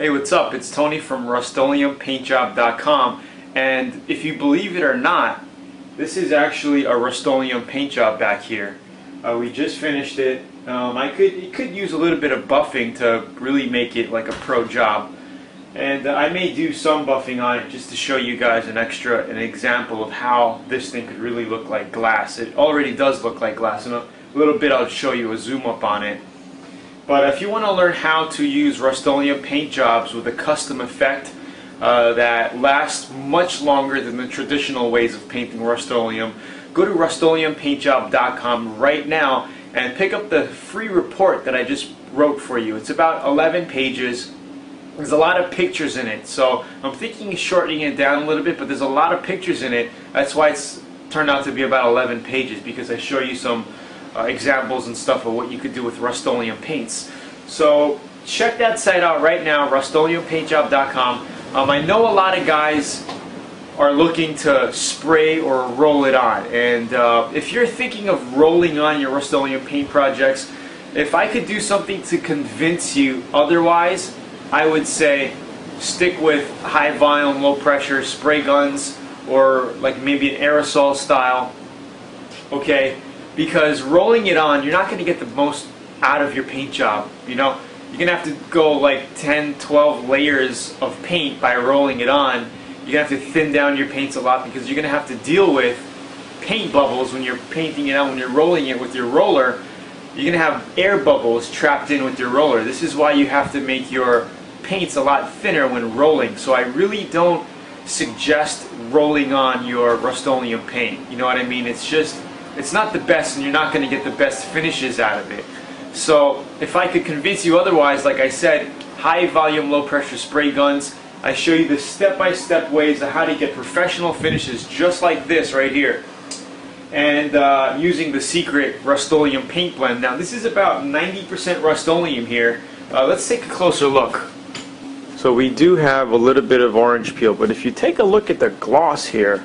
Hey, what's up? It's Tony from RustoleumPaintJob.com, and if you believe it or not, this is actually a Rustoleum paint job back here. We just finished it. It could use a little bit of buffing to really make it like a pro job, and I may do some buffing on it just to show you guys an example of how this thing could really look like glass. It already does look like glass. In a little bit I'll show you a zoom up on it. But if you want to learn how to use Rustoleum paint jobs with a custom effect that lasts much longer than the traditional ways of painting Rustoleum, go to RustoleumPaintJob.com right now and pick up the free report that I just wrote for you. It's about 11 pages. There's a lot of pictures in it, so I'm thinking of shortening it down a little bit, but there's a lot of pictures in it. That's why it's turned out to be about 11 pages, because I show you some examples and stuff of what you could do with Rustoleum paints. So check that site out right now, RustoleumPaintJob.com. I know a lot of guys are looking to spray or roll it on, and if you're thinking of rolling on your Rustoleum paint projects, if I could do something to convince you otherwise, I would say stick with high volume, low pressure spray guns, or like maybe an aerosol style. Okay, because rolling it on, you're not going to get the most out of your paint job. You know, you're going to have to go like 10, 12 layers of paint by rolling it on. You're going to have to thin down your paints a lot, because you're going to have to deal with paint bubbles when you're painting it out. When you're rolling it with your roller, you're going to have air bubbles trapped in with your roller. This is why you have to make your paints a lot thinner when rolling. So I really don't suggest rolling on your Rustoleum paint. You know what I mean? It's not the best, and you're not going to get the best finishes out of it. So if I could convince you otherwise, like I said, high volume, low pressure spray guns. I show you the step-by-step ways of how to get professional finishes just like this right here. And using the secret Rustoleum paint blend. Now this is about 90% Rustoleum here. Let's take a closer look. So we do have a little bit of orange peel, but if you take a look at the gloss here,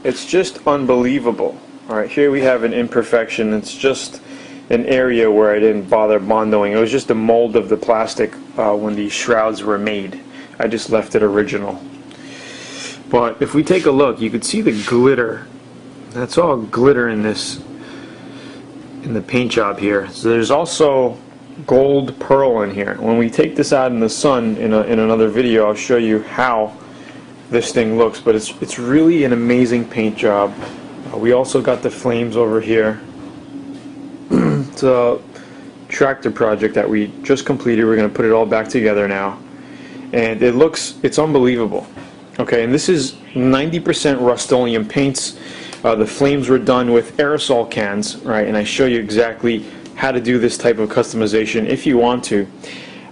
it's just unbelievable. Alright, here we have an imperfection. It's just an area where I didn't bother bondoing. It was just a mold of the plastic when these shrouds were made. I just left it original. But if we take a look, you could see the glitter. That's all glitter in the paint job here. So there's also gold pearl in here. When we take this out in the sun in another video, I'll show you how this thing looks. But it's really an amazing paint job. We also got the flames over here. It's a tractor project that we just completed. We're going to put it all back together now, and it's unbelievable. Okay, and this is 90% Rustoleum paints. The flames were done with aerosol cans, right? And I show you exactly how to do this type of customization if you want to.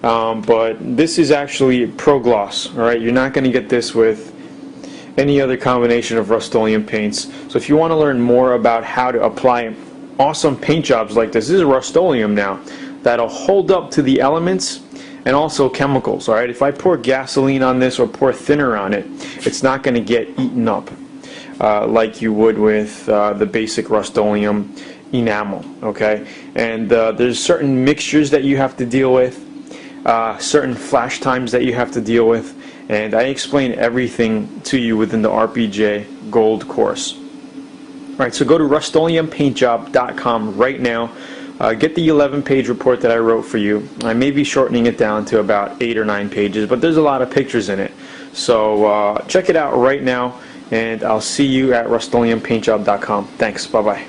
But this is actually Pro Gloss. All right, you're not going to get this with any other combination of Rustoleum paints. So if you want to learn more about how to apply awesome paint jobs like this is Rustoleum now that'll hold up to the elements and also chemicals. Alright, if I pour gasoline on this or pour thinner on it, it's not going to get eaten up like you would with the basic Rustoleum enamel. Okay, and there's certain mixtures that you have to deal with, certain flash times that you have to deal with, and I explain everything to you within the RPJ Gold course. Alright, so go to RustoleumPaintJob.com right now. Get the 11-page report that I wrote for you. I may be shortening it down to about 8 or 9 pages, but there's a lot of pictures in it. So check it out right now, and I'll see you at RustoleumPaintJob.com. Thanks. Bye-bye.